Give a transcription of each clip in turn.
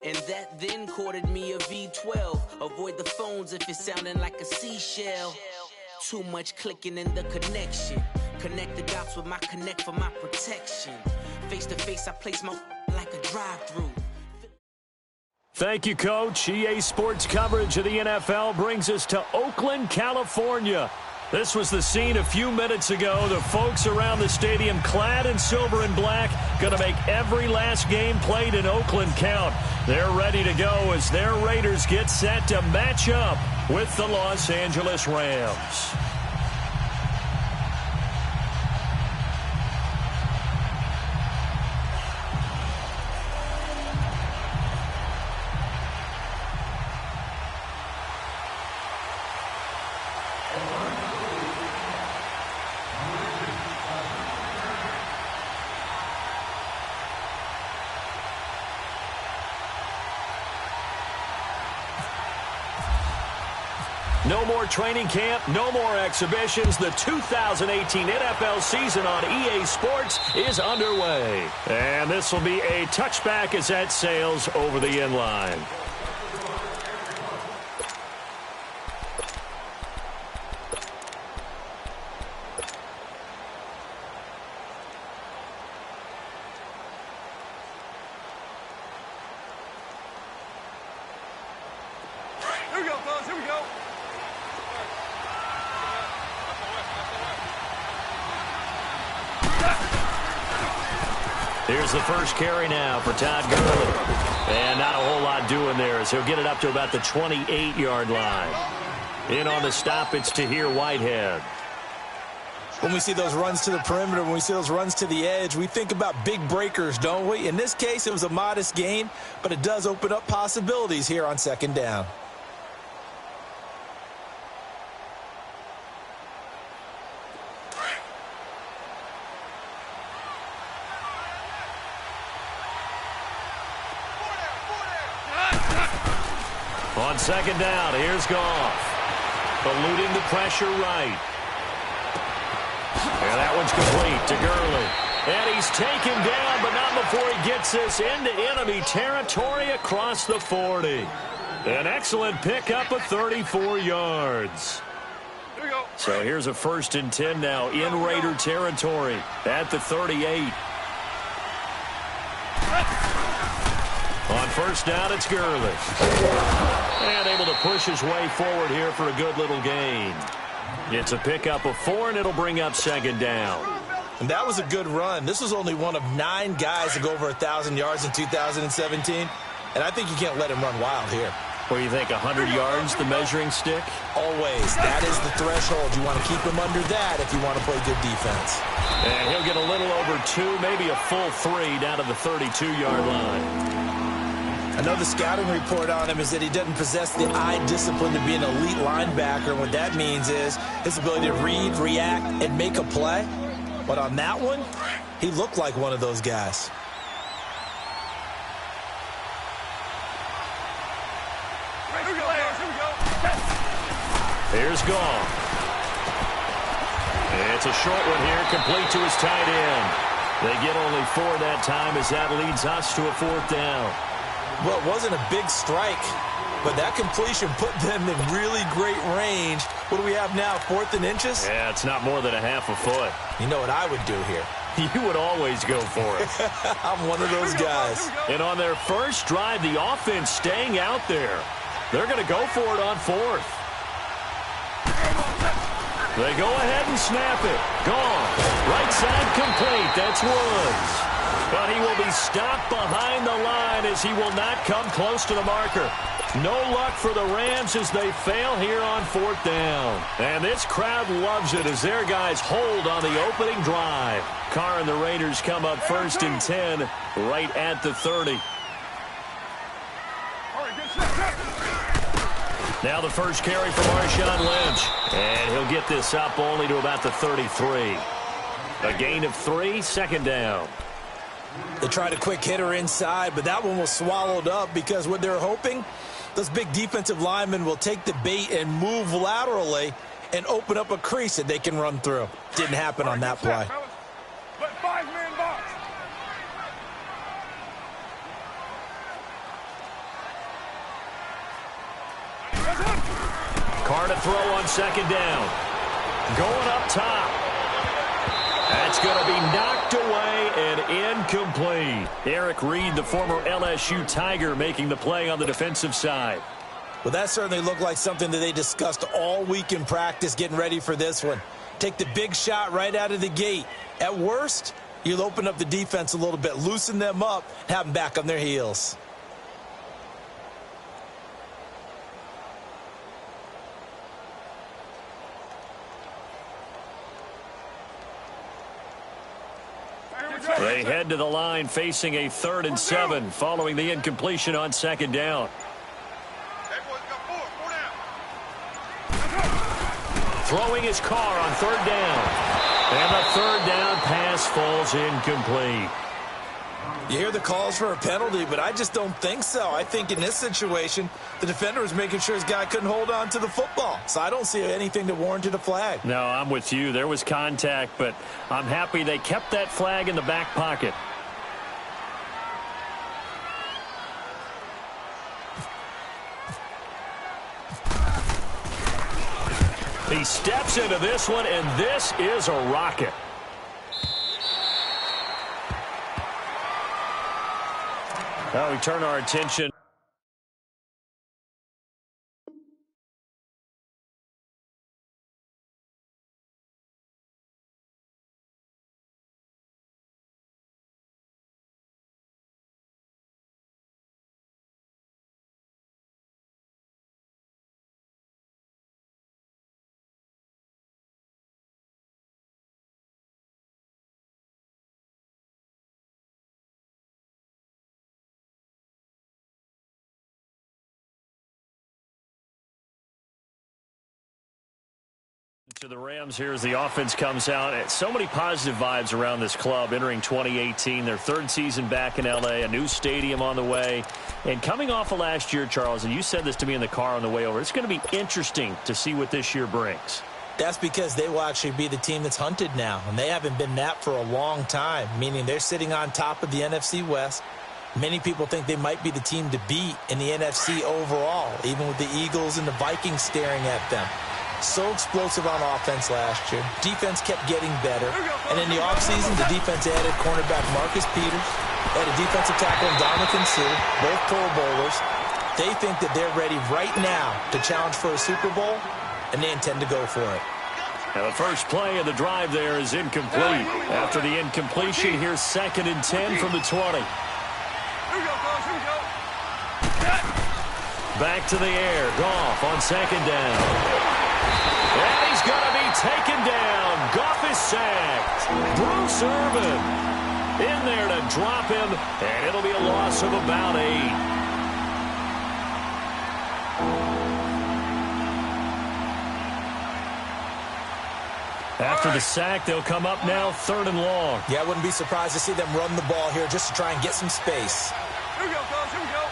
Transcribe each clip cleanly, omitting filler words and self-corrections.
And that then corded me a V12. Avoid the phones if it's sounding like a seashell. Too much clicking in the connection. Connect the dots with my connect for my protection. Face to face, I place my like a drive-through. Thank you, Coach. EA Sports coverage of the NFL brings us to Oakland, California. This was the scene a few minutes ago. The folks around the stadium clad in silver and black going to make every last game played in Oakland count. They're ready to go as their Raiders get set to match up with the Los Angeles Rams. No more training camp, no more exhibitions. The 2018 NFL season on EA Sports is underway. And this will be a touchback as that sails over the end line. Here we go, fellas. Here we go. Here's the first carry now for Todd Gurley. And not a whole lot doing there as he'll get it up to about the 28-yard line. In on the stop, it's Tahir Whitehead. When we see those runs to the perimeter, when we see those runs to the edge, we think about big breakers, don't we? In this case, it was a modest gain, but it does open up possibilities here on second down. On second down, here's Goff. Eluding the pressure right. And that one's complete to Gurley. And he's taken down, but not before he gets this into enemy territory across the 40. An excellent pickup of 34 yards. Here we go. So here's a 1st and 10 now in Raider territory at the 38. On first down, it's Gurley. And able to push his way forward here for a good little gain. It's a pickup of 4, and it'll bring up second down. And that was a good run. This was only one of 9 guys to go over 1,000 yards in 2017. And I think you can't let him run wild here. What do you think, 100 yards, the measuring stick? Always. That is the threshold. You want to keep him under that if you want to play good defense. And he'll get a little over 2, maybe a full 3 down to the 32-yard line. Another scouting report on him is that he doesn't possess the eye discipline to be an elite linebacker. And what that means is his ability to read, react, and make a play. But on that one, he looked like one of those guys. Here we go, guys. Here we go. Here's Goff. It's a short one here, complete to his tight end. They get only 4 that time as that leads us to a 4th down. Well, it wasn't a big strike, but that completion put them in really great range. What do we have now, 4th and inches? Yeah, it's not more than a half a foot. You know what I would do here? You would always go for it. I'm one of those guys. And on their first drive, the offense staying out there. They're going to go for it on 4th. They go ahead and snap it. Gone. Right side complete. That's Woods. But he will be stopped behind the line as he will not come close to the marker. No luck for the Rams as they fail here on 4th down. And this crowd loves it as their guys hold on the opening drive. Carr and the Raiders come up 1st and 10 right at the 30. Now the first carry for Marshawn Lynch. And he'll get this up only to about the 33. A gain of 3, second down. They tried a quick hitter inside, but that one was swallowed up because what they're hoping, those big defensive linemen will take the bait and move laterally and open up a crease that they can run through. Didn't happen on that play. But 5-man box. Carr to throw on second down. Going up top. That's going to be knocked away and incomplete. Eric Reed, the former LSU Tiger, making the play on the defensive side. Well, that certainly looked like something that they discussed all week in practice getting ready for this one. Take the big shot right out of the gate. At worst, you'll open up the defense a little bit, loosen them up, have them back on their heels. They head to the line facing a 3rd and 7 following the incompletion on second down. Throwing his Carr on 3rd down. And the 3rd down pass falls incomplete. You hear the calls for a penalty, but I just don't think so. I think in this situation, the defender was making sure his guy couldn't hold on to the football. So I don't see anything that warranted a flag. No, I'm with you. There was contact, but I'm happy they kept that flag in the back pocket. He steps into this one, and this is a rocket. Now we turn our attention. To the Rams here as the offense comes out. So many positive vibes around this club entering 2018. Their 3rd season back in L.A., a new stadium on the way. And coming off of last year, Charles, and you said this to me in the car on the way over, it's going to be interesting to see what this year brings. That's because they will actually be the team that's hunted now, and they haven't been that for a long time, meaning they're sitting on top of the NFC West. Many people think they might be the team to beat in the NFC overall, even with the Eagles and the Vikings staring at them. So explosive on offense last year. Defense kept getting better. And in the offseason, the defense added cornerback Marcus Peters, added defensive tackle Dominican Sue, both Pro Bowlers. They think that they're ready right now to challenge for a Super Bowl, and they intend to go for it. Now the first play of the drive there is incomplete. After the incompletion, here's 2nd and 10 from the 20. Here we go, fellas. Here we go. Back to the air. Goff on 2nd down. And he's going to be taken down. Goff is sacked. Bruce Irvin in there to drop him, and it'll be a loss of about 8. After the sack, they'll come up now 3rd and long. Yeah, I wouldn't be surprised to see them run the ball here just to try and get some space. Here we go, fellas. Here we go.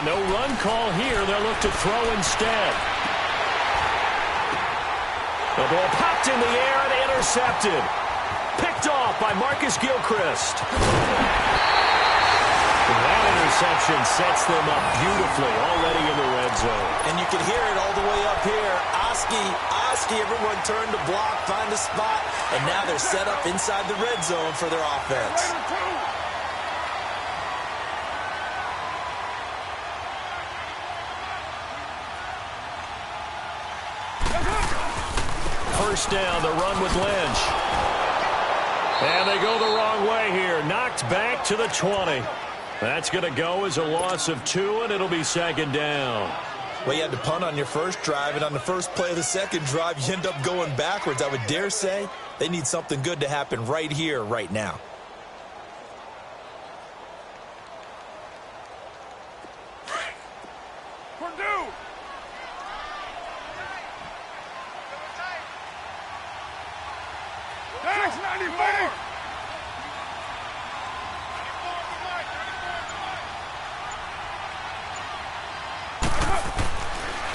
No run call here. They'll look to throw instead. The ball popped in the air and intercepted. Picked off by Marcus Gilchrist. That interception sets them up beautifully already in the red zone. And you can hear it all the way up here. Oski, everyone turned to block, find a spot, and now they're set up inside the red zone for their offense. First down, the run with Lynch. And they go the wrong way here. Knocked back to the 20. That's going to go as a loss of 2, and it'll be 2nd down. Well, you had to punt on your first drive, and on the first play of the second drive, you end up going backwards. I would dare say they need something good to happen right here, right now.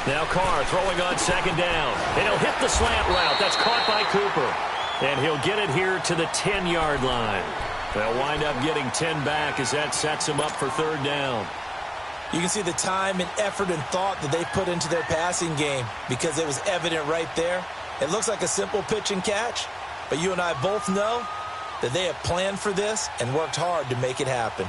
Now Carr throwing on 2nd down. And he'll hit the slant route. That's caught by Cooper. And he'll get it here to the 10-yard line. They'll wind up getting 10 back as that sets him up for 3rd down. You can see the time and effort and thought that they put into their passing game because it was evident right there. It looks like a simple pitch and catch, but you and I both know that they have planned for this and worked hard to make it happen.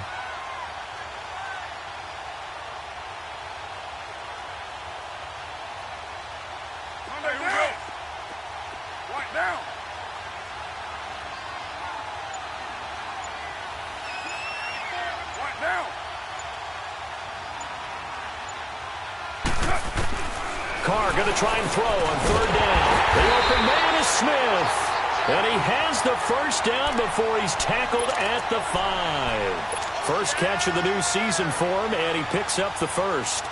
Carr going to try and throw on third down. The open man is Smith. And he has the first down before he's tackled at the 5. First catch of the new season for him, and he picks up the first.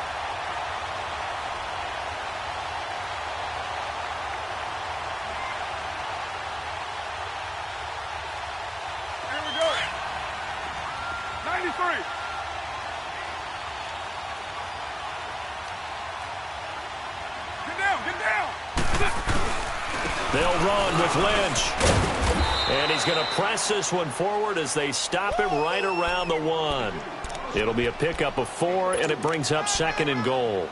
Here we go. 93. Get down. They'll run with Lynch. And he's going to press this one forward as they stop him right around the 1. It'll be a pickup of 4, and it brings up 2nd and goal.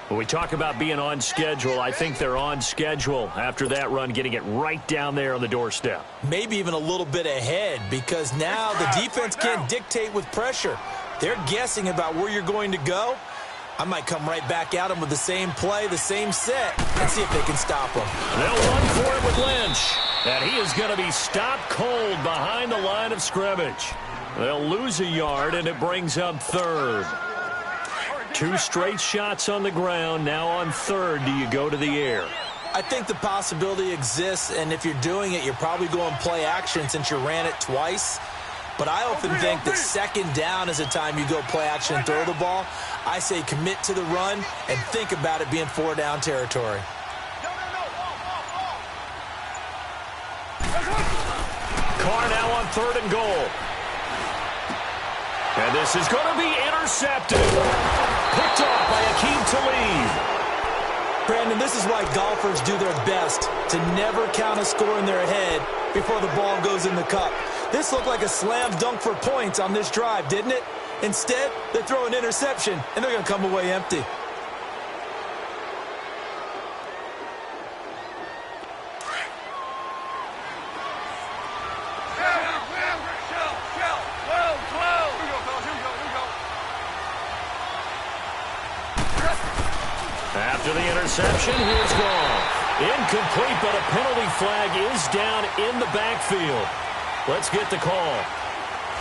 When we talk about being on schedule, I think they're on schedule after that run, getting it right down there on the doorstep. Maybe even a little bit ahead because now the defense can't dictate with pressure. They're guessing about where you're going to go. I might come right back at them with the same play, the same set, and see if they can stop them. They'll run for it with Lynch. And he is going to be stopped cold behind the line of scrimmage. They'll lose a yard, and it brings up 3rd. 2 straight shots on the ground. Now on 3rd, do you go to the air? I think the possibility exists, and if you're doing it, you're probably going play action since you ran it twice. But I often think that 2nd down is a time you go play action and throw the ball. I say commit to the run and think about it being 4-down territory. Carr now on 3rd and goal. And this is going to be intercepted. Picked off by Akeem Talib. Brandon, this is why golfers do their best to never count a score in their head before the ball goes in the cup. This looked like a slam dunk for points on this drive, didn't it? Instead, they throw an interception, and they're going to come away empty. After the interception, here's Goff. Incomplete, but a penalty flag is down in the backfield. Let's get the call.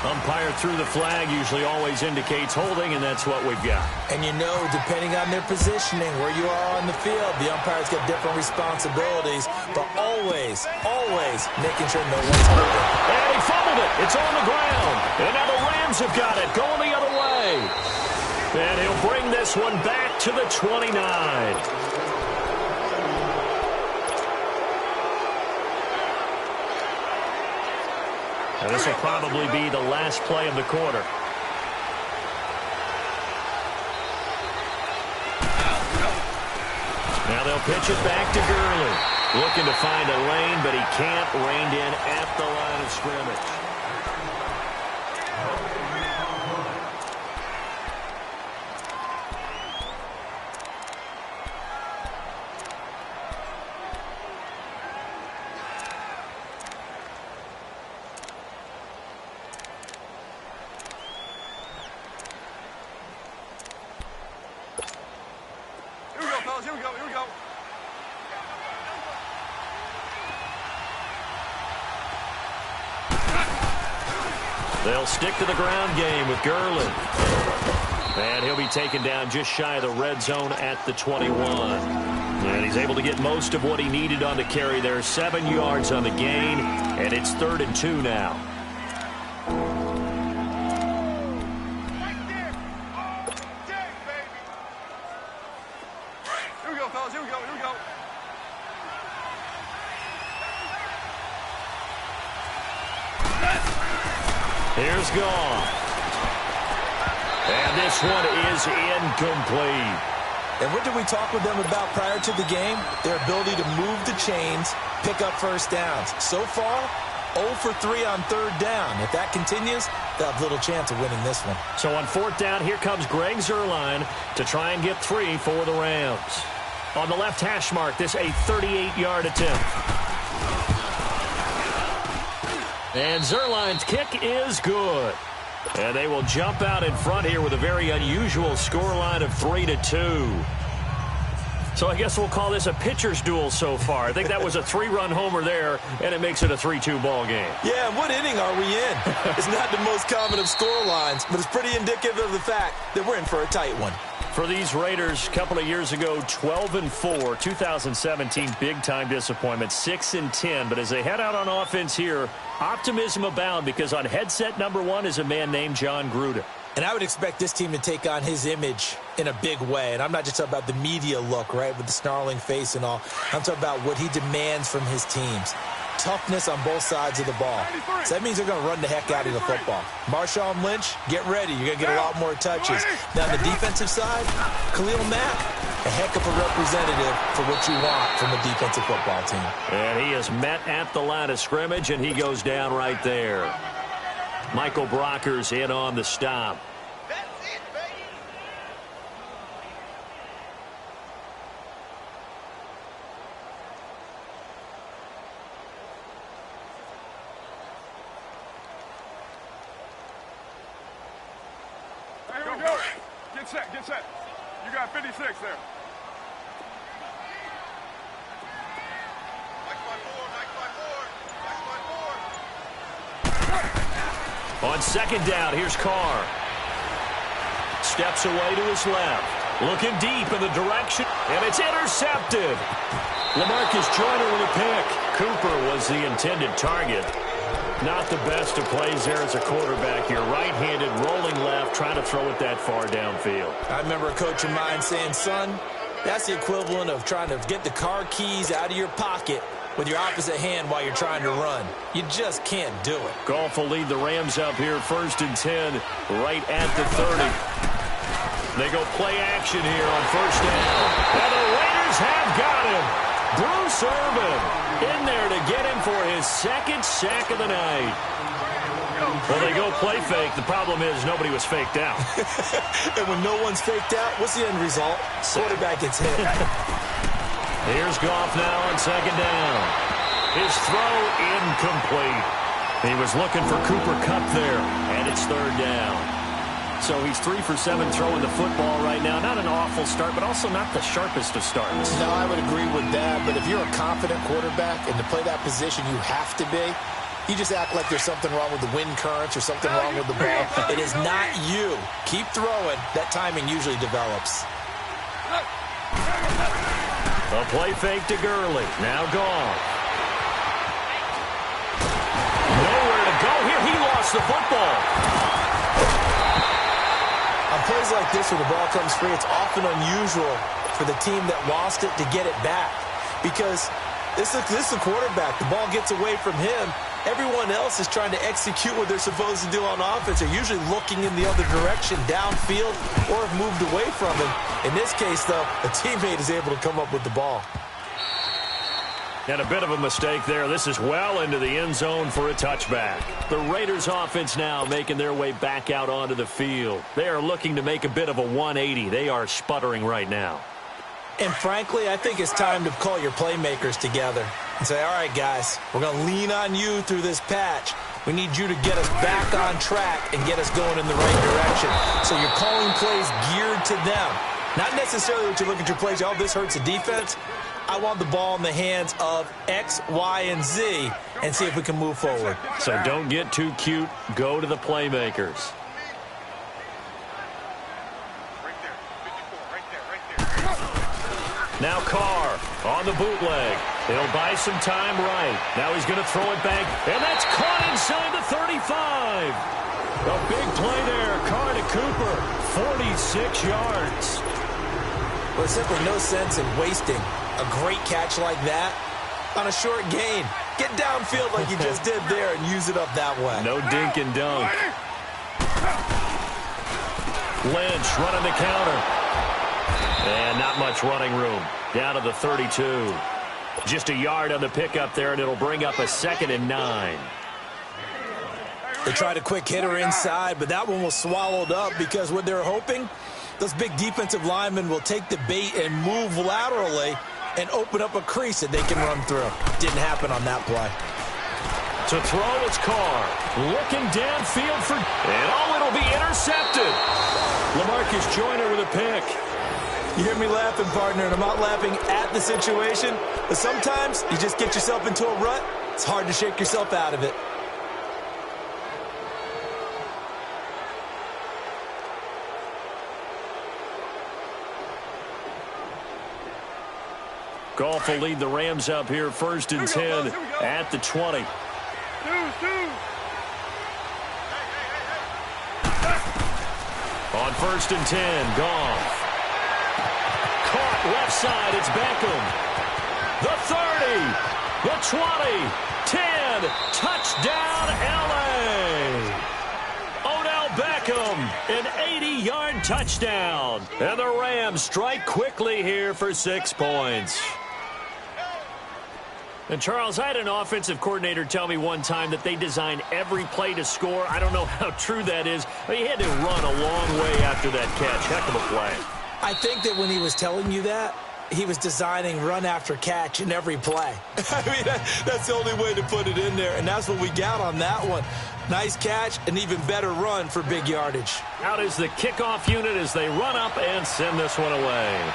Umpire threw the flag, usually always indicates holding, and that's what we've got. And you know, depending on their positioning, where you are on the field, the umpires get different responsibilities, but always making sure no one's holding. And he fumbled it. It's on the ground. And now the Rams have got it, going the other way. And he'll bring this one back to the 29. And this will probably be the last play of the quarter. Now they'll pitch it back to Gurley. Looking to find a lane, but he can't. Reined in at the line of scrimmage. Here we go. They'll stick to the ground game with Gurley. And he'll be taken down just shy of the red zone at the 21. And he's able to get most of what he needed on the carry there. 7 yards on the gain, and it's 3rd and 2 now. Here's Goff. And this one is incomplete. And what did we talk with them about prior to the game? Their ability to move the chains, pick up first downs. So far, 0 for 3 on third down. If that continues, they'll have little chance of winning this one. So on fourth down, here comes Greg Zuerlein to try and get 3 for the Rams. On the left hash mark, this a 38-yard attempt. And Zuerlein's kick is good. And they will jump out in front here with a very unusual scoreline of 3-2. So I guess we'll call this a pitcher's duel so far. I think that was a 3-run homer there, and it makes it a 3-2 ball game. Yeah, what inning are we in? It's not the most common of score lines, but it's pretty indicative of the fact that we're in for a tight one. For these Raiders, a couple of years ago, 12-4, 2017, big-time disappointment, 6-10. But as they head out on offense here, optimism abound because on headset number 1 is a man named John Gruden. And I would expect this team to take on his image in a big way. And I'm not just talking about the media look, right, with the snarling face and all. I'm talking about what he demands from his teams. Toughness on both sides of the ball. So that means they're going to run the heck out of the football. Marshawn Lynch, get ready. You're going to get a lot more touches. Now, on the defensive side, Khalil Mack, a heck of a representative for what you want from a defensive football team. And he is met at the line of scrimmage, and he goes down right there. Michael Brocker's in on the stop. Here we go. Get set, get set. You got 56 there. On second down, here's Carr. Steps away to his left. Looking deep in the direction, and it's intercepted. LaMarcus Joyner with a pick. Cooper was the intended target. Not the best of plays there as a quarterback here. Right-handed, rolling left, trying to throw it that far downfield. I remember a coach of mine saying, son, that's the equivalent of trying to get the car keys out of your pocket with your opposite hand while you're trying to run. You just can't do it. Goff will lead the Rams up here, 1st and 10, right at the 30. They go play action here on first down. And the Raiders have got him. Bruce Irvin in there to get him for his 2nd sack of the night. Well, they go play fake. The problem is nobody was faked out. And when no one's faked out, what's the end result? Quarterback gets hit. Here's Goff now on 2nd down. His throw incomplete. He was looking for Cooper Kupp there, and it's 3rd down. So he's 3 for 7 throwing the football right now. Not an awful start, but also not the sharpest of starts. No, I would agree with that. But if you're a confident quarterback and to play that position, you have to be. You just act like there's something wrong with the wind currents or something wrong with the ball. It is not you. Keep throwing. That timing usually develops. A play fake to Gurley. Now gone. Nowhere to go here. He lost the football. On plays like this where the ball comes free, it's often unusual for the team that lost it to get it back. Because this is a quarterback. The ball gets away from him. Everyone else is trying to execute what they're supposed to do on offense. They're usually looking in the other direction, downfield, or have moved away from him. In this case, though, a teammate is able to come up with the ball. And a bit of a mistake there. This is well into the end zone for a touchback. The Raiders offense now making their way back out onto the field. They are looking to make a bit of a 180. They are sputtering right now. And frankly, I think it's time to call your playmakers together and say, all right, guys, we're going to lean on you through this patch. We need you to get us back on track and get us going in the right direction. So you're calling plays geared to them. Not necessarily what you look at your plays, oh, this hurts the defense. I want the ball in the hands of X, Y, and Z and see if we can move forward. So don't get too cute. Go to the playmakers. Now Carr on the bootleg. He'll buy some time right. Now he's going to throw it back, and that's caught inside the 35. A big play there. Carr to Cooper, 46 yards. Well, there's simply no sense in wasting a great catch like that on a short gain. Get downfield like you just did there and use it up that way. No dink and dunk. Lynch running the counter. And not much running room. Down to the 32. Just a yard on the pickup there, and it'll bring up a 2nd and 9. They tried a quick hitter inside, but that one was swallowed up because what they're hoping, those big defensive linemen will take the bait and move laterally and open up a crease that they can run through. Didn't happen on that play. To throw, it's Carr. Looking downfield for... And it'll be intercepted. LaMarcus Joyner with a pick. You hear me laughing, partner, and I'm not laughing at the situation, but sometimes you just get yourself into a rut. It's hard to shake yourself out of it. Goff will lead the Rams up here, 1st and 10 at the 20. On 1st and 10, Goff. Caught left side, it's Beckham. The 30, the 20, 10, touchdown LA. Odell Beckham, an 80-yard touchdown. And the Rams strike quickly here for 6 points. And, Charles, I had an offensive coordinator tell me one time that they design every play to score. I don't know how true that is, but he had to run a long way after that catch. Heck of a play. I think that when he was telling you that, he was designing run after catch in every play. I mean, that's the only way to put it in there, and that's what we got on that one. Nice catch, an even better run for big yardage. Out is the kickoff unit as they run up and send this one away.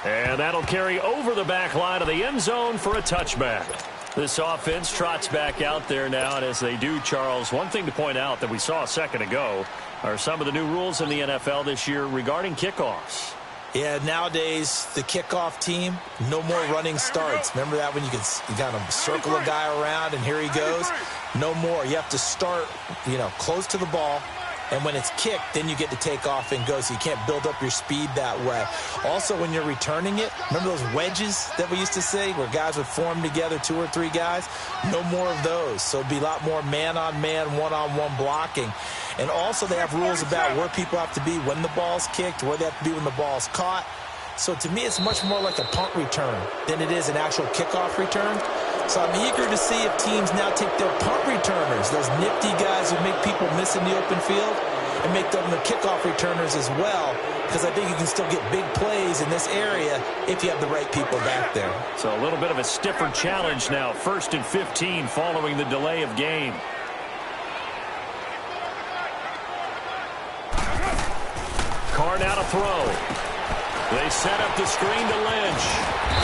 And that'll carry over the back line of the end zone for a touchback. This offense trots back out there now, and as they do, Charles, one thing to point out that we saw a second ago are some of the new rules in the NFL this year regarding kickoffs. Yeah, nowadays, the kickoff team, no more running starts. Remember that when you got to circle a guy around and here he goes? No more. You have to start, close to the ball. And when it's kicked, then you get to take off and go, so you can't build up your speed that way. Also, when you're returning it, remember those wedges that we used to say where guys would form together, 2 or 3 guys? No more of those. So it'd be a lot more man-on-man, one-on-one blocking. And also they have rules about where people have to be when the ball's kicked, where they have to be when the ball's caught. So to me, it's much more like a punt return than it is an actual kickoff return. So I'm eager to see if teams now take their punt returners, those nifty guys who make people miss in the open field, and make them the kickoff returners as well, because I think you can still get big plays in this area if you have the right people back there. So a little bit of a stiffer challenge now, 1st and 15 following the delay of game. Carr now to throw. They set up the screen to Lynch.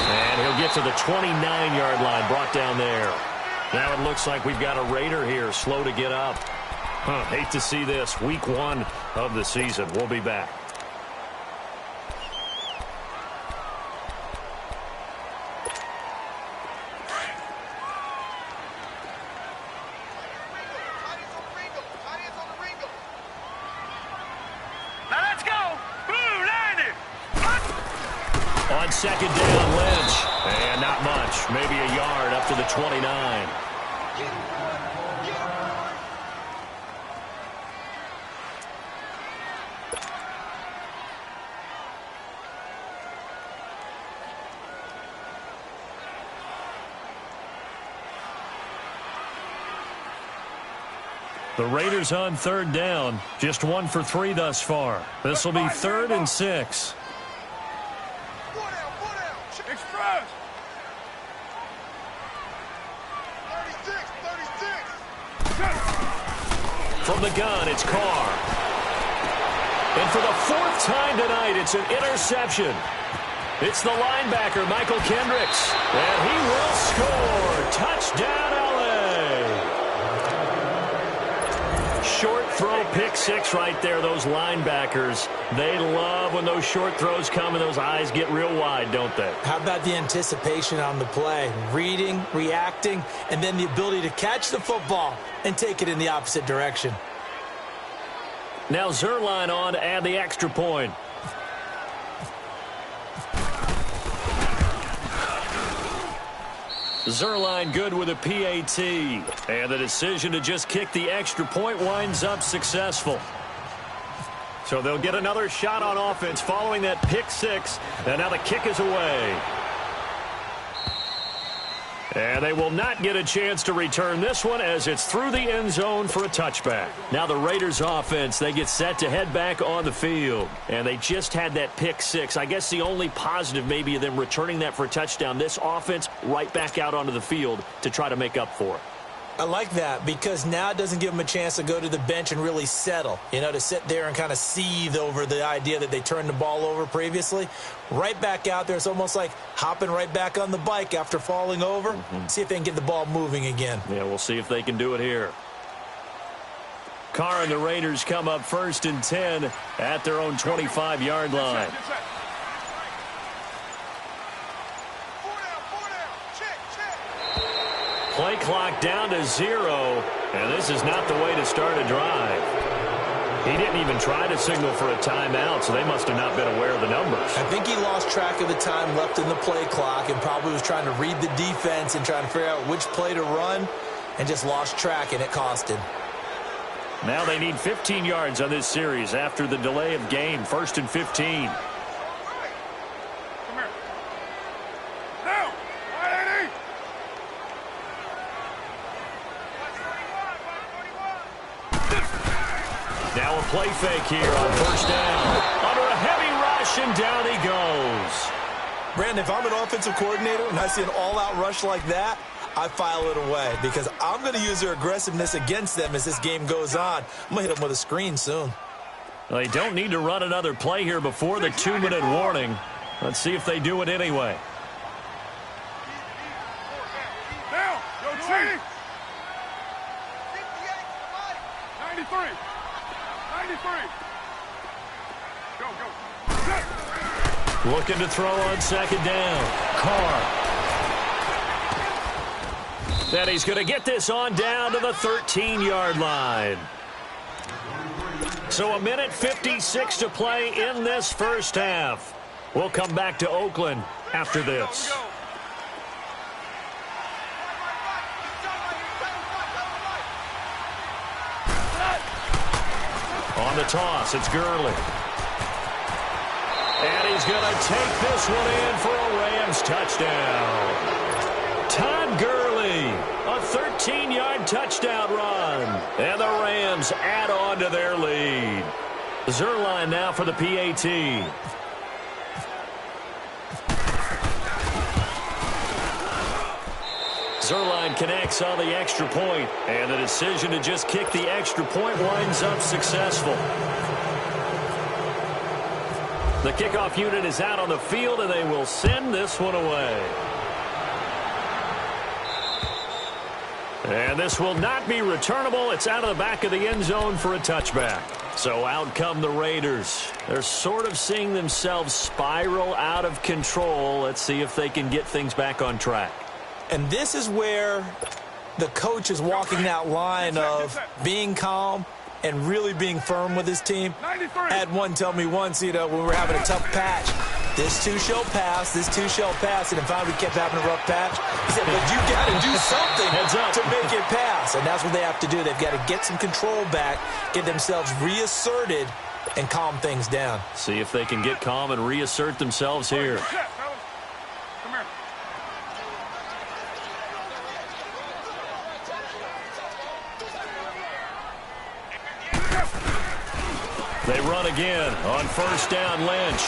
And he'll get to the 29-yard line, brought down there. Now it looks like we've got a Raider here, slow to get up. Hate to see this. Week 1 of the season. We'll be back. On 2nd down, Lynch. And not much. Maybe a yard up to the 29. The Raiders on 3rd down. Just 1 for 3 thus far. This will be 3rd and 6. Express. 36. From the gun, it's Carr. And for the 4th time tonight, it's an interception. It's the linebacker, Michael Kendricks. And he will score. Touchdown, LA. Short throw, pick 6 right there. Those linebackers, they love when those short throws come and those eyes get real wide, don't they? How about the anticipation on the play? Reading, reacting, and then the ability to catch the football and take it in the opposite direction. Now Zerline on to add the extra point. Zerline good with a PAT. And the decision to just kick the extra point winds up successful. So they'll get another shot on offense following that pick 6. And now the kick is away. And they will not get a chance to return this one as it's through the end zone for a touchback. Now the Raiders offense, they get set to head back on the field. And they just had that pick six. I guess the only positive maybe of them returning that for a touchdown. This offense right back out onto the field to try to make up for it. I like that because now it doesn't give them a chance to go to the bench and really settle, to sit there and kind of seethe over the idea that they turned the ball over previously. Right back out there, it's almost like hopping right back on the bike after falling over. See if they can get the ball moving again. Yeah, we'll see if they can do it here. Carr and the Raiders come up 1st and 10 at their own 25-yard line. Play clock down to 0, and this is not the way to start a drive. He didn't even try to signal for a timeout, so they must have not been aware of the numbers. I think he lost track of the time left in the play clock and probably was trying to read the defense and trying to figure out which play to run and just lost track, and it cost him. Now they need 15 yards on this series after the delay of game. 1st and 15. Now a play fake here on 1st down. Under a heavy rush, and down he goes. Brandon, if I'm an offensive coordinator and I see an all-out rush like that, I file it away because I'm going to use their aggressiveness against them as this game goes on. I'm going to hit them with a screen soon. Well, they don't need to run another play here before the 2-minute warning. Let's see if they do it anyway. Down, go Chief. 93. 93. Go, go. Looking to throw on 2nd down. Carr. Then he's going to get this on down to the 13-yard line. So 1:56 to play in this first half. We'll come back to Oakland after this. On the toss, it's Gurley. And he's going to take this one in for a Rams touchdown. Todd Gurley, a 13-yard touchdown run. And the Rams add on to their lead. Zerline now for the PAT. Zerline connects on the extra point, and the decision to just kick the extra point winds up successful. The kickoff unit is out on the field, and they will send this one away. And this will not be returnable. It's out of the back of the end zone for a touchback. So out come the Raiders. They're sort of seeing themselves spiral out of control. Let's see if they can get things back on track. And this is where the coach is walking that line of being calm and really being firm with his team. I had one tell me once, when we were having a tough patch, this too shall pass, this too shall pass, and if we kept having a rough patch, he said, but you got to do something to make it pass. And that's what they have to do. They've got to get some control back, get themselves reasserted, and calm things down. See if they can get calm and reassert themselves here. They run again on 1st down. Lynch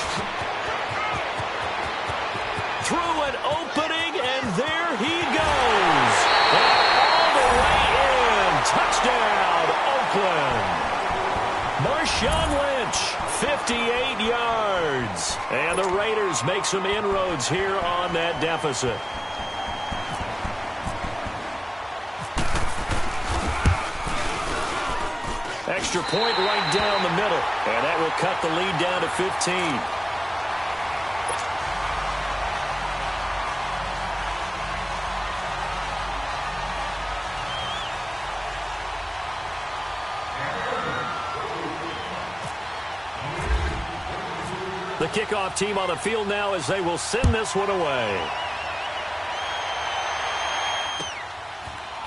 through an opening, and there he goes. And all the way in. Touchdown, Oakland. Marshawn Lynch, 58 yards. And the Raiders make some inroads here on that deficit. Extra point right down the middle, and that will cut the lead down to 15. The kickoff team on the field now as they will send this one away.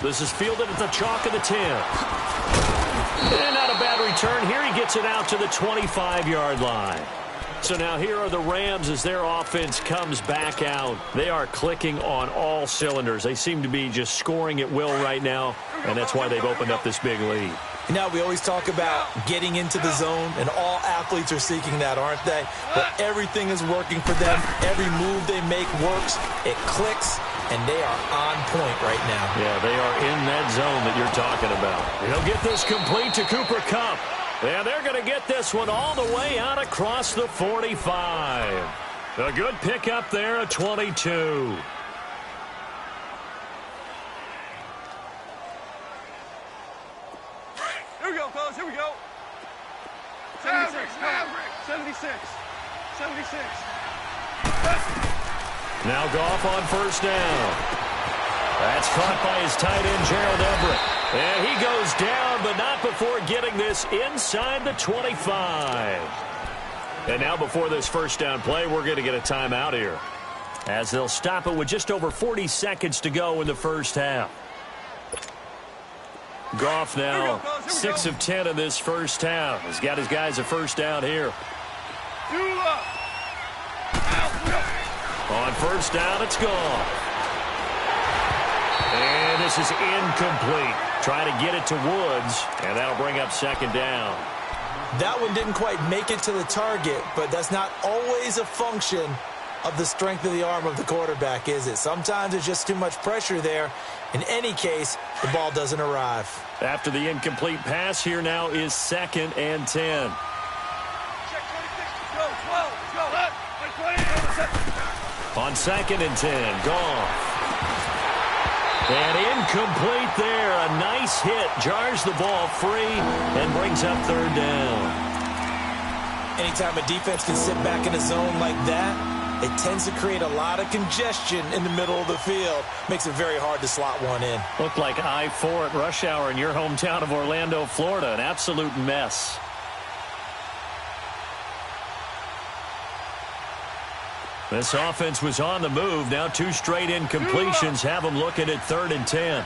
This is fielded at the chalk of the 10. And not a bad return here. He gets it out to the 25-yard line. So now here are the Rams as their offense comes back out. They are clicking on all cylinders. They seem to be just scoring at will right now, and that's why they've opened up this big lead. Now, we always talk about getting into the zone, and all athletes are seeking that, aren't they? But everything is working for them. Every move they make works. It clicks, and they are on point right now. Yeah, they are in that zone that you're talking about. He'll get this complete to Cooper Kupp. And they're going to get this one all the way out across the 45. A good pickup there at 22. Here we go, fellas. Here we go. 76. 76. 76. Now Goff on first down. That's caught by his tight end, Gerald Everett. And he goes down, but not before getting this inside the 25. And now before this first down play, we're going to get a timeout here, as they'll stop it with just over 40 seconds to go in the first half. Goff now 6 of 10 in this first half. He's got his guys a first down here. On first down, it's gone. And this is incomplete. Trying to get it to Woods, and that'll bring up second down. That one didn't quite make it to the target, but that's not always a function of the strength of the arm of the quarterback, is it? Sometimes there's just too much pressure there. In any case, the ball doesn't arrive. After the incomplete pass, here now is 2nd and 10. On 2nd and 10, Goff. And incomplete there. A nice hit. Jars the ball free and brings up third down. Anytime a defense can sit back in a zone like that, it tends to create a lot of congestion in the middle of the field. Makes it very hard to slot one in. Looked like I-4 at rush hour in your hometown of Orlando, Florida. An absolute mess. This offense was on the move. Now 2 straight incompletions have them looking at 3rd and 10.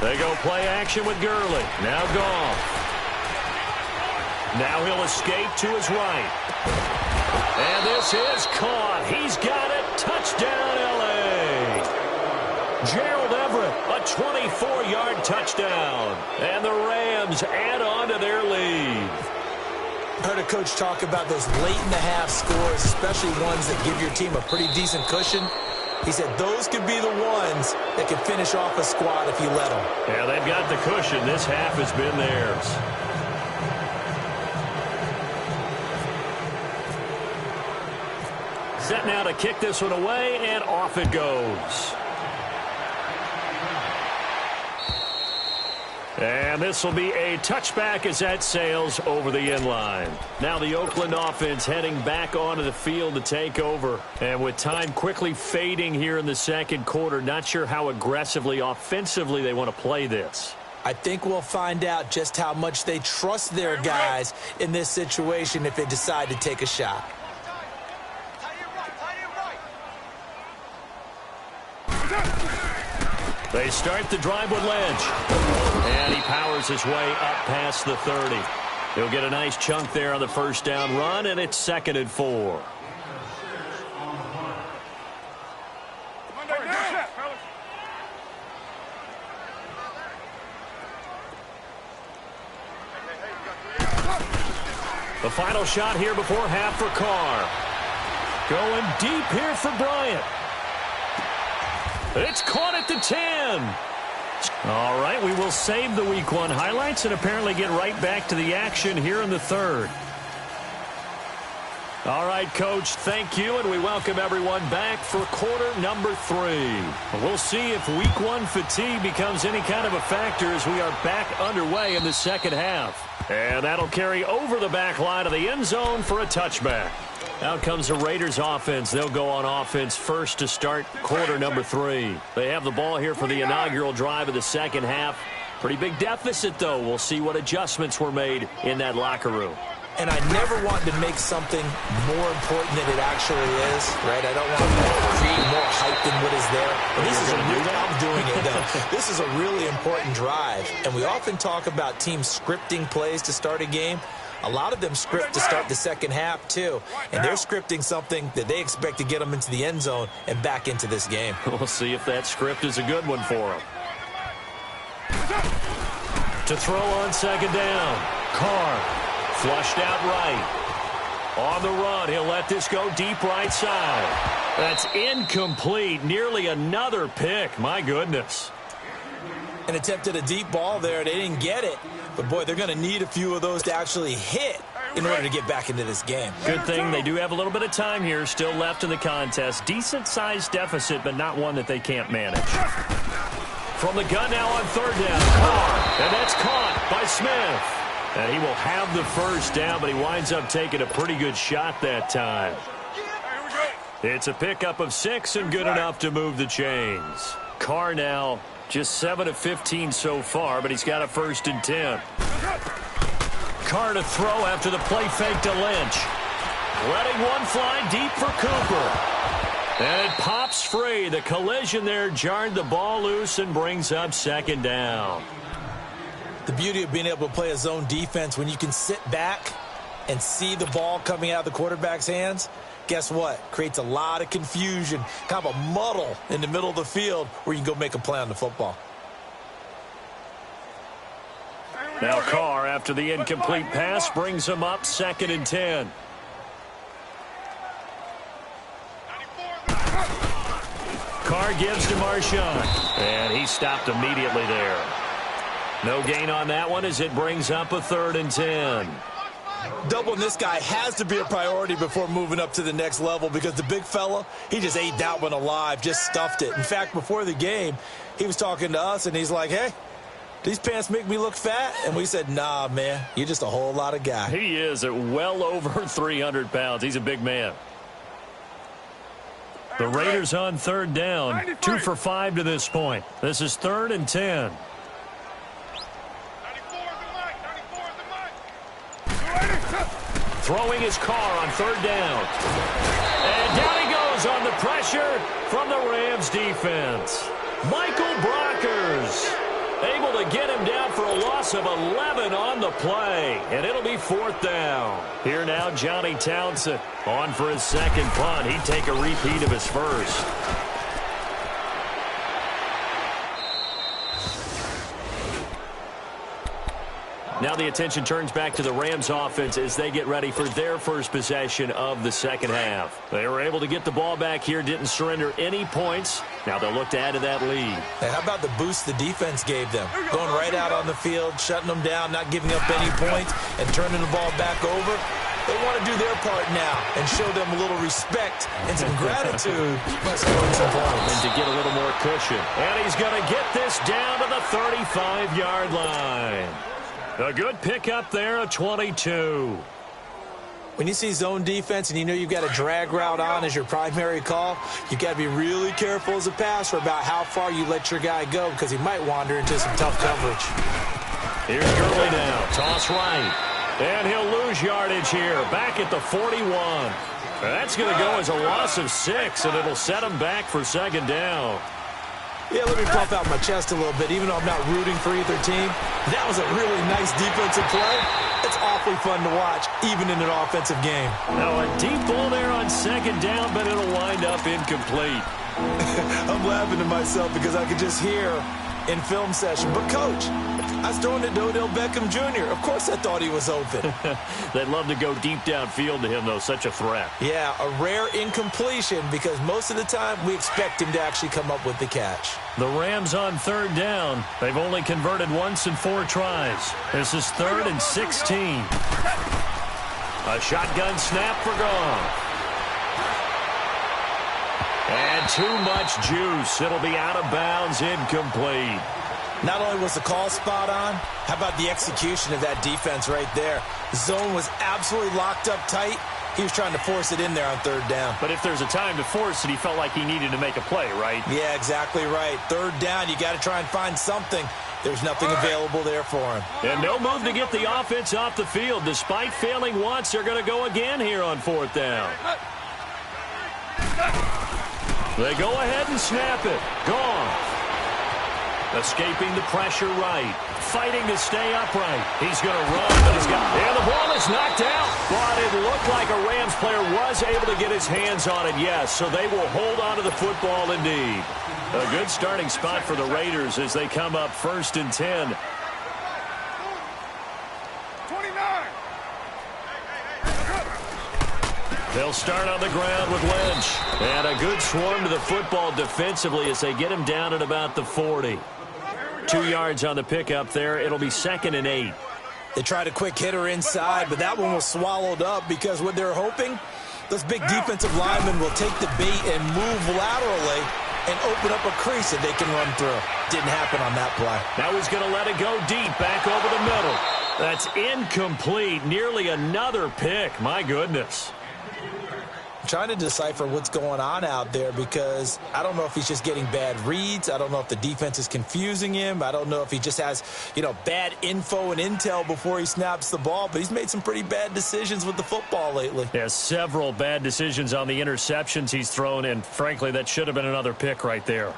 They go play action with Gurley. Now Goff. Now he'll escape to his right. And this is caught. He's got it. Touchdown, L.A. Gerald Everett, a 24-yard touchdown. And the Rams add on to their lead. I heard a coach talk about those late-in-the-half scores, especially ones that give your team a pretty decent cushion. He said those could be the ones that can finish off a squad if you let them. Yeah, they've got the cushion. This half has been theirs. Set now to kick this one away, and off it goes. And this will be a touchback as that sails over the end line. Now the Oakland offense heading back onto the field to take over. And with time quickly fading here in the second quarter, not sure how aggressively, offensively they want to play this. I think we'll find out just how much they trust their guys in this situation if they decide to take a shot. They start the drive with Lynch. And he powers his way up past the 30. He'll get a nice chunk there on the first down run, and it's 2nd and 4. The final shot here before half for Carr. Going deep here for Bryant. It's caught at the 10. All right, we will save the Week 1 highlights and apparently get right back to the action here in the 3rd. All right, Coach, thank you, and we welcome everyone back for quarter number 3. We'll see if Week 1 fatigue becomes any kind of a factor as we are back underway in the second half. And that'll carry over the back line of the end zone for a touchback. Out comes the Raiders offense. They'll go on offense first to start quarter number 3. They have the ball here for the inaugural drive of the second half. Pretty big deficit, though. We'll see what adjustments were made in that locker room. And I never want to make something more important than it actually is, right? I don't want to create more hype than what is there. But this is I'm doing it, though. This is a really important drive. And we often talk about teams scripting plays to start a game. A lot of them script to start the second half, too. And they're scripting something that they expect to get them into the end zone and back into this game. We'll see if that script is a good one for them. To throw on second down. Carr. Flushed out right. On the run, he'll let this go deep right side. That's incomplete. Nearly another pick. My goodness. And attempted a deep ball there. They didn't get it. But, boy, they're going to need a few of those to actually hit in order to get back into this game. Good thing they do have a little bit of time here still left in the contest. Decent-sized deficit, but not one that they can't manage. From the gun now on third down. Carr. And that's caught by Smith. And he will have the first down, but he winds up taking a pretty good shot that time. It's a pickup of 6 and good enough to move the chains. Carr now just 7 of 15 so far, but he's got a 1st and 10. Carr to throw after the play fake to Lynch. Letting one fly deep for Cooper. And it pops free. The collision there jarred the ball loose and brings up 2nd down. The beauty of being able to play a zone defense, when you can sit back and see the ball coming out of the quarterback's hands, guess what? Creates a lot of confusion, kind of a muddle in the middle of the field where you can go make a play on the football. Now Carr, after the incomplete pass, brings him up 2nd and 10. Carr gives to Marshawn, and he stopped immediately there. No gain on that one as it brings up a 3rd and 10. Doubling this guy has to be a priority before moving up to the next level because the big fella, he just ate that one alive, just stuffed it. In fact, before the game, he was talking to us, and he's like, hey, these pants make me look fat? And we said, nah, man, you're just a whole lot of guy. He is at well over 300 pounds. He's a big man. The Raiders on 3rd down, 2 for 5 to this point. This is 3rd and 10. Throwing his Carr on 3rd down. And down he goes on the pressure from the Rams defense. Michael Brockers able to get him down for a loss of 11 on the play. And it'll be 4th down. Here now, Johnny Townsend on for his 2nd punt. He'd take a repeat of his first. Now the attention turns back to the Rams offense as they get ready for their first possession of the second half. They were able to get the ball back here, didn't surrender any points. Now they'll look to add to that lead. Hey, how about the boost the defense gave them? Going right out on the field, shutting them down, not giving up any points, and turning the ball back over. They want to do their part now and show them a little respect and some gratitude by scoring some points. And to get a little more cushion. And he's going to get this down to the 35-yard line. A good pickup there, a 22. When you see zone defense and you know you've got a drag route on as your primary call, you've got to be really careful as a passer about how far you let your guy go because he might wander into some tough coverage. Here's Gurley now. Toss right. And he'll lose yardage here. Back at the 41. That's going to go as a loss of 6, and it'll set him back for 2nd down. Yeah, let me puff out my chest a little bit, even though I'm not rooting for either team. That was a really nice defensive play. It's awfully fun to watch, even in an offensive game. Now a deep ball there on 2nd down, but it'll wind up incomplete. I'm laughing to myself because I could just hear in film session, but Coach, I was throwing it to Odell Beckham Jr. Of course I thought he was open. They'd love to go deep downfield to him, though. Such a threat. Yeah, a rare incompletion because most of the time we expect him to actually come up with the catch. The Rams on 3rd down. They've only converted once in 4 tries. This is 3rd and 16. A shotgun snap for Goff. And too much juice. It'll be out of bounds, incomplete. Not only was the call spot on, how about the execution of that defense right there? The zone was absolutely locked up tight. He was trying to force it in there on 3rd down. But if there's a time to force it, he felt like he needed to make a play, right? Yeah, exactly right. 3rd down, you got to try and find something There's nothing available there for him. And no move to get the offense off the field. Despite failing once, they're going to go again here on 4th down. They go ahead and snap it. Gone. Escaping the pressure right. Fighting to stay upright. He's going to run, but he's got... And the ball is knocked out. But it looked like a Rams player was able to get his hands on it, yes. So they will hold on to the football indeed. A good starting spot for the Raiders as they come up 1st and 10. 29. They'll start on the ground with Lynch. And a good swarm to the football defensively as they get him down at about the 40. 2 yards on the pickup there. It'll be 2nd and 8. They tried a quick hitter inside, but that one was swallowed up because what they're hoping, those big defensive linemen will take the bait and move laterally and open up a crease that they can run through. Didn't happen on that play. Now he's going to let it go deep, back over the middle. That's incomplete. Nearly another pick. My goodness. Trying to decipher what's going on out there because I don't know if he's just getting bad reads. I don't know if the defense is confusing him. I don't know if he just has, bad info and intel before he snaps the ball. But he's made some pretty bad decisions with the football lately. Yeah, several bad decisions on the interceptions he's thrown, and frankly, that should have been another pick right there.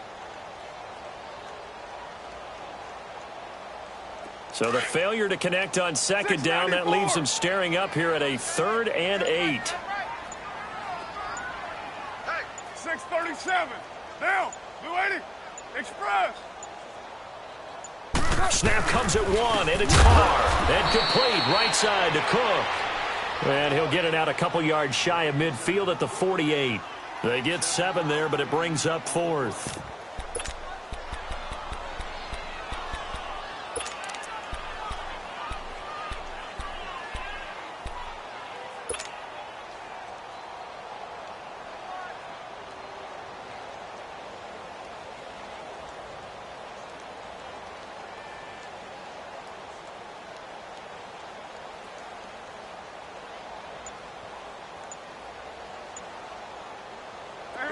So the failure to connect on 2nd down, that leaves him staring up here at a 3rd and 8. 6:37. Now, Blue 80. Express. Snap comes at 1, and it's Carr. And complete right side to Cook. And he'll get it out a couple yards shy of midfield at the 48. They get 7 there, but it brings up 4th.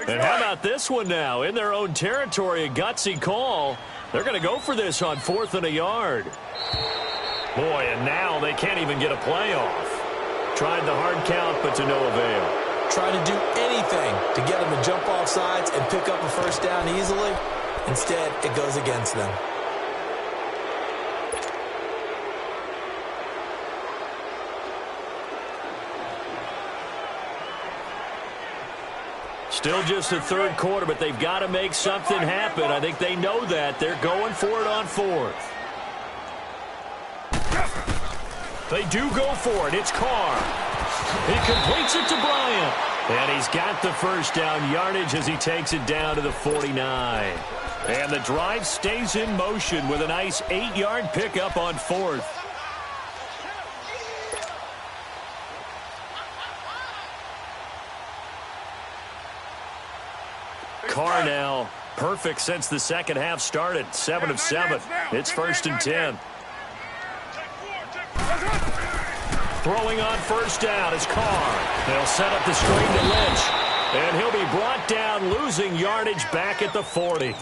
And how about this one now? In their own territory, a gutsy call. They're going to go for this on 4th and a yard. Boy, and now they can't even get a playoff. Tried the hard count, but to no avail. Trying to do anything to get them to jump off sides and pick up a 1st down easily. Instead, it goes against them. Still just the 3rd quarter, but they've got to make something happen. I think they know that. They're going for it on 4th. They do go for it. It's Carr. He completes it to Bryant. And he's got the 1st down yardage as he takes it down to the 49. And the drive stays in motion with a nice 8-yard pickup on 4th. Carr now perfect since the 2nd half started. 7 of 7. It's 1st and 10. Throwing on 1st down is Carr. They'll set up the screen to Lynch. And he'll be brought down, losing yardage back at the 40.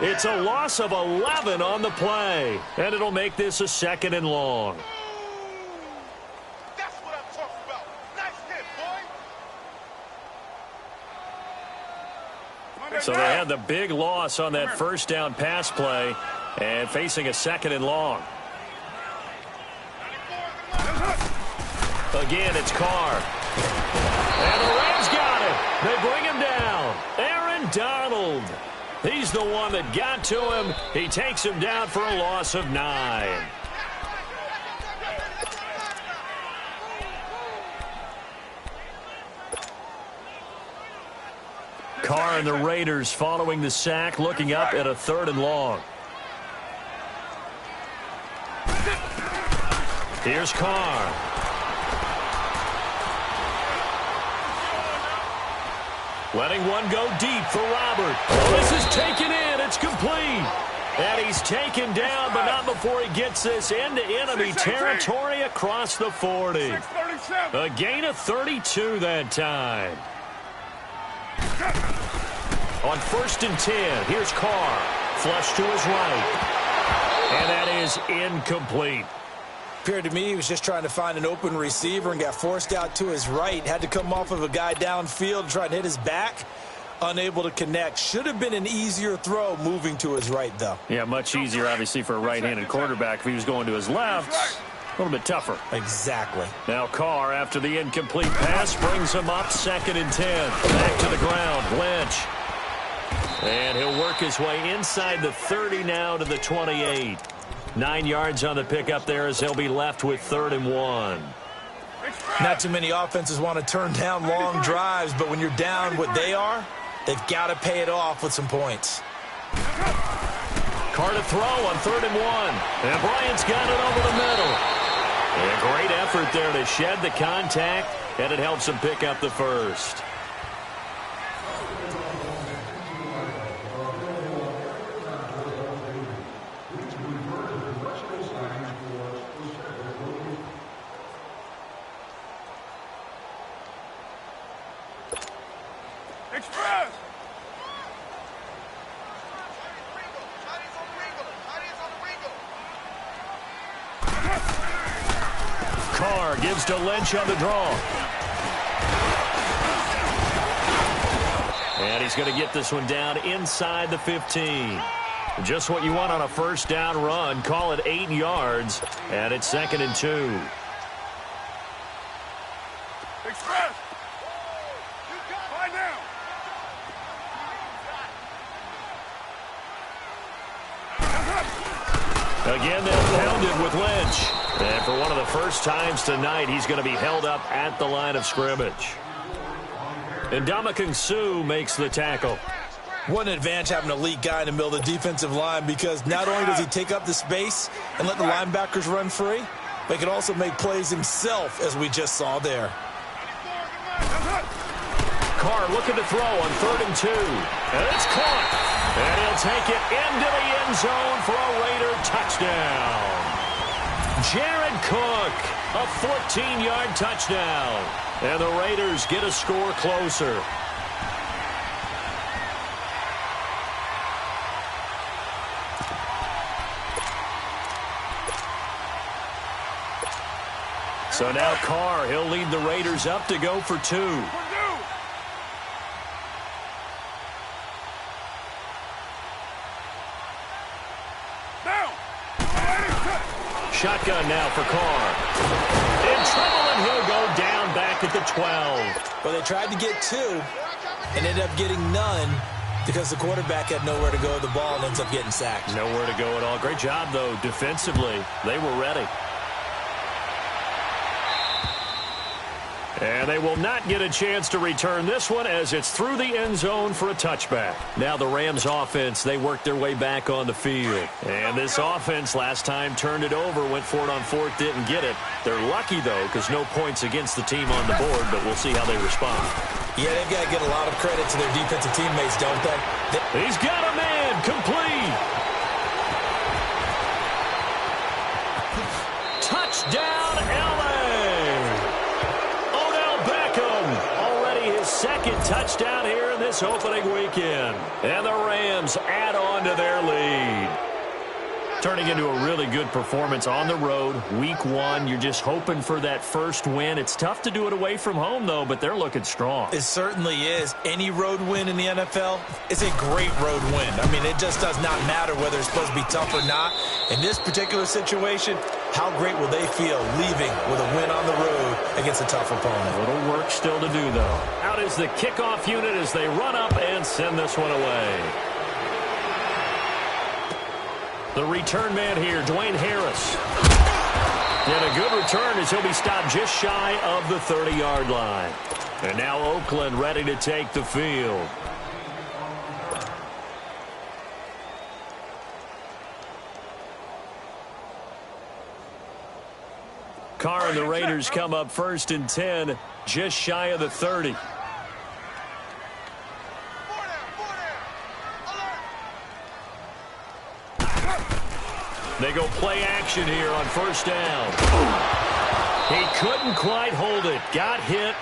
It's a loss of 11 on the play. And it'll make this a 2nd and long. So they had the big loss on that 1st down pass play and facing a 2nd and long. Again, it's Carr. And the Rams got it. They bring him down. Aaron Donald. He's the one that got to him. He takes him down for a loss of 9. Carr and the Raiders following the sack, looking up at a 3rd and long. Here's Carr. Letting one go deep for Robert. Oh, this is taken in. It's complete. And he's taken down, but not before he gets this into enemy territory across the 40. A gain of 32 that time. On 1st and 10, here's Carr. Flush to his right. And that is incomplete. Appeared to me he was just trying to find an open receiver and got forced out to his right. Had to come off of a guy downfield and try to hit his back. Unable to connect. Should have been an easier throw moving to his right, though. Yeah, much easier, obviously, for a right-handed quarterback. If he was going to his left, a little bit tougher. Exactly. Now Carr, after the incomplete pass, brings him up 2nd and 10. Back to the ground. Lynch. And he'll work his way inside the 30 now to the 28. 9 yards on the pickup there as they'll be left with 3rd and 1. Not too many offenses want to turn down long drives, but when you're down what they are, they've got to pay it off with some points. Carr to throw on 3rd and 1. And Bryant's got it over the middle. And a great effort there to shed the contact, and it helps him pick up the first. Express! Carr gives to Lynch on the draw. And he's going to get this one down inside the 15. Just what you want on a first down run. Call it 8 yards. And it's 2nd and 2. Express! Find down! Again, they'll pound it with Lynch. And for one of the first times tonight, he's going to be held up at the line of scrimmage. And Ndamukong Suh makes the tackle. What an advantage having an elite guy in the middle of the defensive line, because not only does he take up the space and let the linebackers run free, but he can also make plays himself, as we just saw there. Carr looking to throw on 3rd and 2. And it's caught. And he'll take it into the end zone for a Raider touchdown. Jared Cook, a 14-yard touchdown. And the Raiders get a score closer. So now Carr, he'll lead the Raiders up to go for 2. Shotgun now for Carr. In trouble, and he'll go down back at the 12. Well, they tried to get 2 and ended up getting none because the quarterback had nowhere to go with the ball and ends up getting sacked. Nowhere to go at all. Great job, though, defensively. They were ready. And they will not get a chance to return this one as it's through the end zone for a touchback. Now the Rams offense, they worked their way back on the field. And this offense last time turned it over, went for it on 4th, didn't get it. They're lucky, though, because no points against the team on the board, but we'll see how they respond. Yeah, they've got to get a lot of credit to their defensive teammates, don't they? He's got a man, complete. Touchdown, L.A. Second touchdown here in this opening weekend. And the Rams add on to their lead. Turning into a really good performance on the road. Week 1, you're just hoping for that first win. It's tough to do it away from home, though, but they're looking strong. It certainly is. Any road win in the NFL is a great road win. I mean, it just does not matter whether it's supposed to be tough or not. In this particular situation, how great will they feel leaving with a win on the road against a tough opponent? A little work still to do, though. Out is the kickoff unit as they run up and send this one away. The return man here, Dwayne Harris. And a good return as he'll be stopped just shy of the 30-yard line. And now Oakland ready to take the field. Carr and the Raiders come up 1st and 10, just shy of the 30. They go play action here on 1st down. He couldn't quite hold it. Got hit.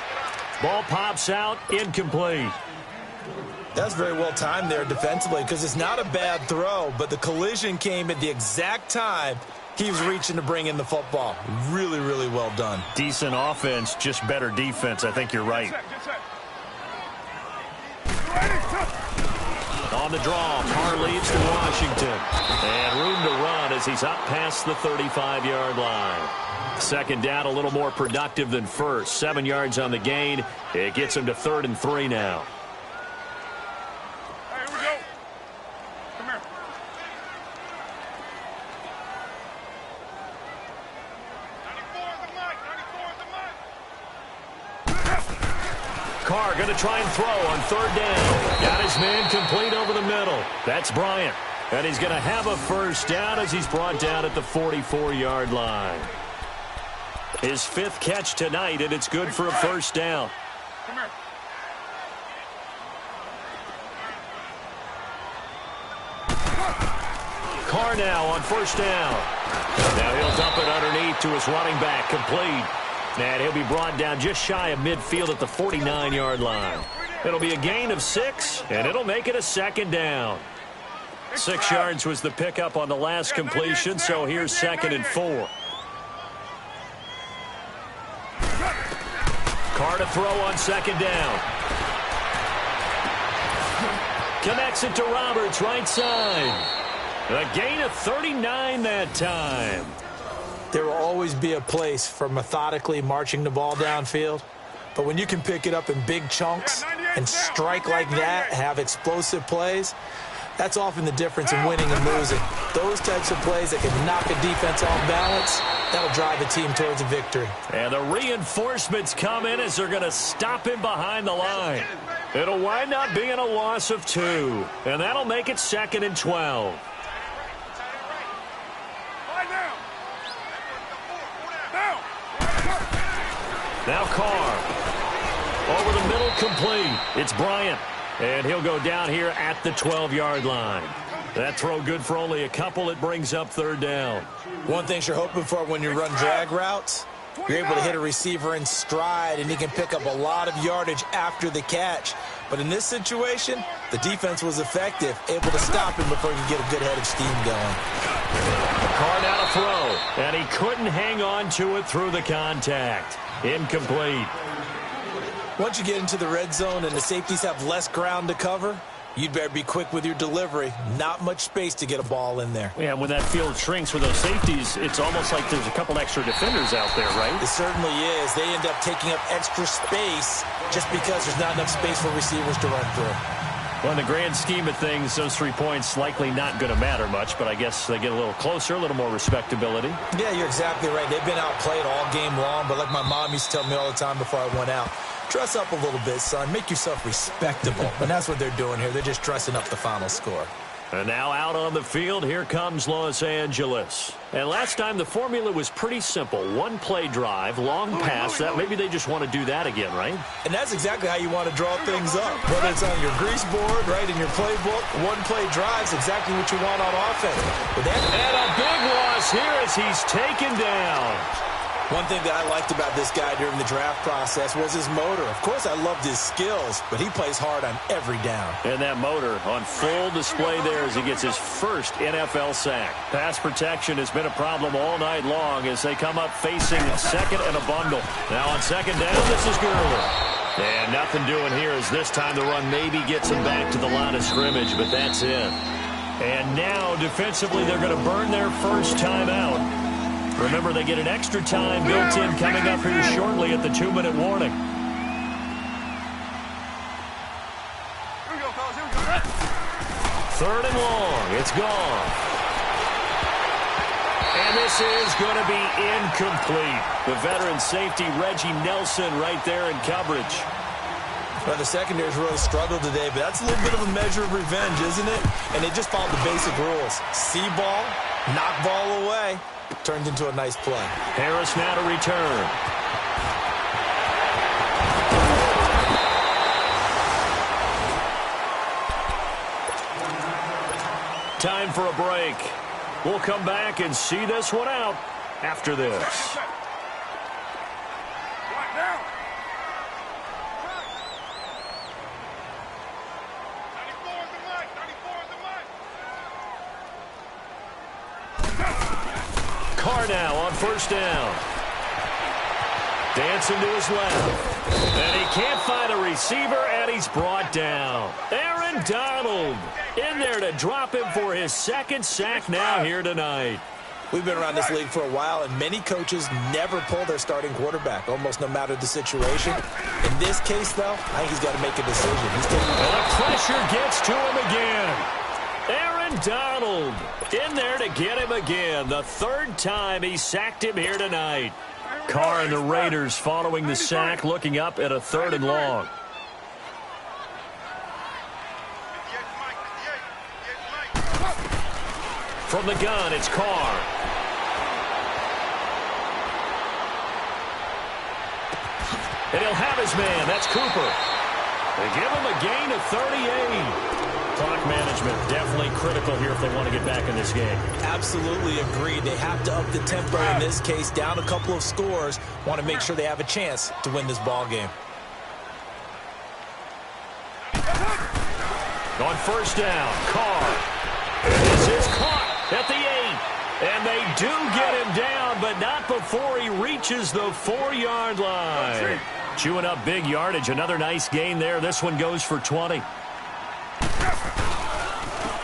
Ball pops out. Incomplete. That's very well timed there defensively because it's not a bad throw, but the collision came at the exact time he was reaching to bring in the football. Really, really well done. Decent offense, just better defense. I think you're right. On the draw, Carr leads to Washington. And room to run as he's up past the 35-yard line. Second down, a little more productive than first. 7 yards on the gain. It gets him to 3rd and 3 now. Hey, here we go. Come here. Carr going to try and throw on 3rd down. Got his man complete over the middle. That's Bryant. And he's going to have a first down as he's brought down at the 44-yard line. His 5th catch tonight, and it's good for a first down. Come here. Carr now on 1st down. Now he'll dump it underneath to his running back, complete. And he'll be brought down just shy of midfield at the 49-yard line. It'll be a gain of 6, and it'll make it a 2nd down. 6 yards was the pickup on the last completion, so here's 2nd and 4. Carr to throw on 2nd down. Connects it to Roberts, right side. A gain of 39 that time. There will always be a place for methodically marching the ball downfield. But when you can pick it up in big chunks and strike like that, have explosive plays, that's often the difference in winning and losing. Those types of plays that can knock a defense off balance, that'll drive a team towards a victory. And the reinforcements come in as they're going to stop him behind the line. It'll wind up being a loss of 2. And that'll make it 2nd and 12. Now Carr. Over the middle, complete. It's Bryant. And he'll go down here at the 12-yard line. That throw good for only a couple. It brings up 3rd down. One thing you're hoping for when you run drag routes, you're able to hit a receiver in stride, and he can pick up a lot of yardage after the catch. But in this situation, the defense was effective, able to stop him before he could get a good head of steam going. Carr now to throw. And he couldn't hang on to it through the contact. Incomplete. Once you get into the red zone and the safeties have less ground to cover, you'd better be quick with your delivery. Not much space to get a ball in there. Yeah, when that field shrinks with those safeties, it's almost like there's a couple extra defenders out there, right? It certainly is. They end up taking up extra space just because there's not enough space for receivers to run through. Well, in the grand scheme of things, those 3 points likely not going to matter much, but I guess they get a little closer, a little more respectability. Yeah, you're exactly right. They've been outplayed all game long, but like my mom used to tell me all the time before I went out, dress up a little bit, son. Make yourself respectable. And that's what they're doing here. They're just dressing up the final score. And now out on the field, here comes Los Angeles. And last time the formula was pretty simple. 1-play drive, long pass. That maybe they just want to do that again, right? And that's exactly how you want to draw things up. Whether it's on your grease board, right, in your playbook, 1-play drive is exactly what you want on offense. And a big loss here as he's taken down. One thing that I liked about this guy during the draft process was his motor. Of course, I loved his skills, but he plays hard on every down. And that motor on full display there as he gets his first NFL sack. Pass protection has been a problem all night long as they come up facing 2nd and a bundle. Now on 2nd down, this is Gurley. And nothing doing here as this time the run maybe gets him back to the line of scrimmage, but that's it. And now defensively they're going to burn their first timeout. Remember, they get an extra time built in coming up here shortly at the 2-minute warning. Here we go, fellas. Here we go. 3rd and long. It's gone. And this is going to be incomplete. The veteran safety, Reggie Nelson, right there in coverage. Well, the secondary's really struggled today, but that's a little bit of a measure of revenge, isn't it? And they just followed the basic rules. See ball, knock ball away. Turned into a nice play. Harris now to return. Time for a break. We'll come back and see this one out after this. on first down. Dancing to his left. And he can't find a receiver, and he's brought down. Aaron Donald in there to drop him for his second sack now here tonight. We've been around this league for a while, and many coaches never pull their starting quarterback, almost no matter the situation. In this case, though, I think he's got to make a decision. And the pressure gets to him again. Aaron Donald in there to get him again. The third time he sacked him here tonight. Carr and the Raiders following the sack, looking up at a 3rd and long. From the gun, it's Carr. And he'll have his man. That's Cooper. They give him a gain of 38. Clock management definitely critical here if they want to get back in this game. Absolutely agreed. They have to up the tempo in this case, down a couple of scores. Want to make sure they have a chance to win this ball game. On first down, Carr. This is caught at the 8. And they do get him down, but not before he reaches the 4-yard line. Chewing up big yardage. Another nice gain there. This one goes for 20.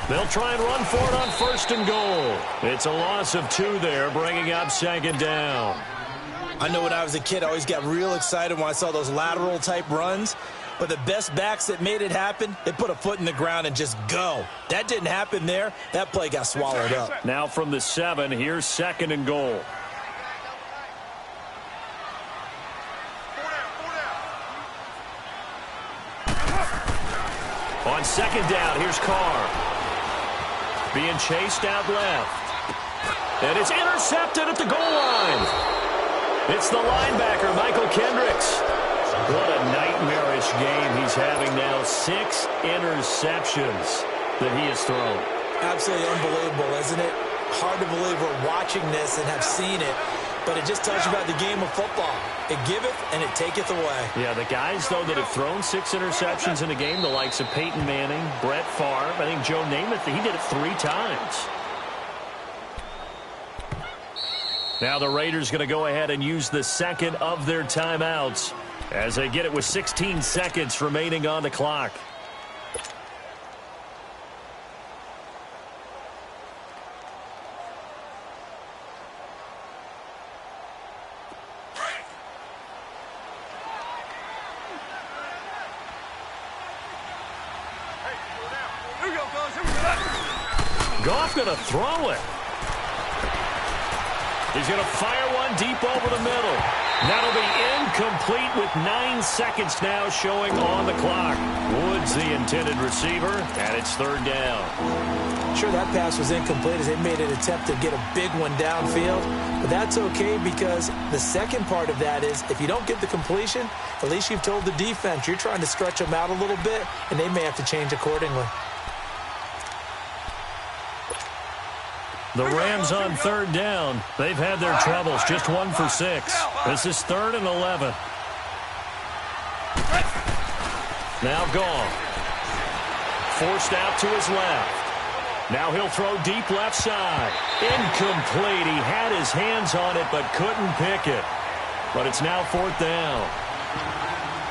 They'll try and run for it on 1st and goal. It's a loss of 2 there, bringing up 2nd down. I know when I was a kid, I always got real excited when I saw those lateral-type runs. But the best backs that made it happen, they put a foot in the ground and just go. That didn't happen there. That play got swallowed up. Now from the 7, here's 2nd and goal. On 2nd down, here's Carr. Being chased out left. And it's intercepted at the goal line. It's the linebacker, Michael Kendricks. What a nightmarish game he's having now. 6 interceptions that he has thrown. Absolutely unbelievable, isn't it? Hard to believe we're watching this and have seen it. But it just tells you about the game of football. It giveth and it taketh away. Yeah, the guys, though, that have thrown 6 interceptions in a game, the likes of Peyton Manning, Brett Favre, I think Joe Namath, he did it 3 times. Now the Raiders going to go ahead and use the 2nd of their timeouts as they get it with 16 seconds remaining on the clock. Goff going to throw it. He's going to fire one deep over the middle. That'll be incomplete with 9 seconds now showing on the clock. Woods the intended receiver, and it's 3rd down. Sure, that pass was incomplete as they made an attempt to get a big one downfield. But that's okay because the second part of that is if you don't get the completion, at least you've told the defense you're trying to stretch them out a little bit, and they may have to change accordingly. The Rams on 3rd down. They've had their troubles. Just 1 for 6. This is 3rd and 11. Now Goff. Forced out to his left. Now he'll throw deep left side. Incomplete. He had his hands on it but couldn't pick it. But it's now 4th down.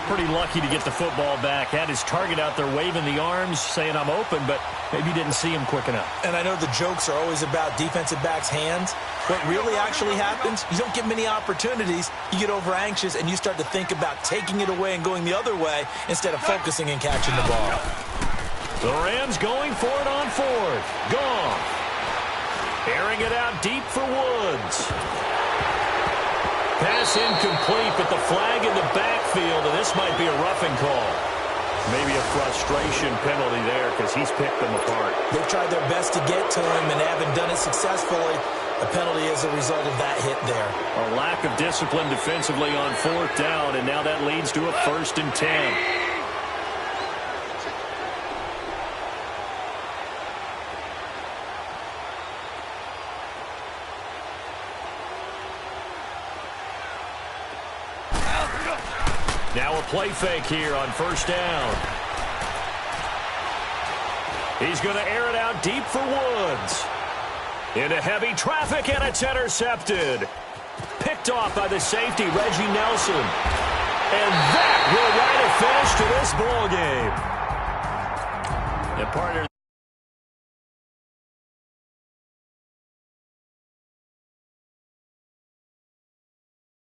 Pretty lucky to get the football back. Had his target out there waving the arms, saying I'm open, but maybe didn't see him quick enough. And I know the jokes are always about defensive backs' hands. What really actually happens, you don't get many opportunities. You get over anxious and you start to think about taking it away and going the other way instead of focusing and catching the ball. The Rams going for it on 4th. Goff. Airing it out deep for Woods. Pass incomplete, but the flag in the backfield, and this might be a roughing call. Maybe a frustration penalty there because he's picked them apart. They've tried their best to get to him and haven't done it successfully. A penalty as a result of that hit there. A lack of discipline defensively on 4th down, and now that leads to a 1st and 10. Now a play fake here on 1st down. He's going to air it out deep for Woods. Into heavy traffic, and it's intercepted. picked off by the safety, Reggie Nelson. And that will write a finish to this ball game. And partner,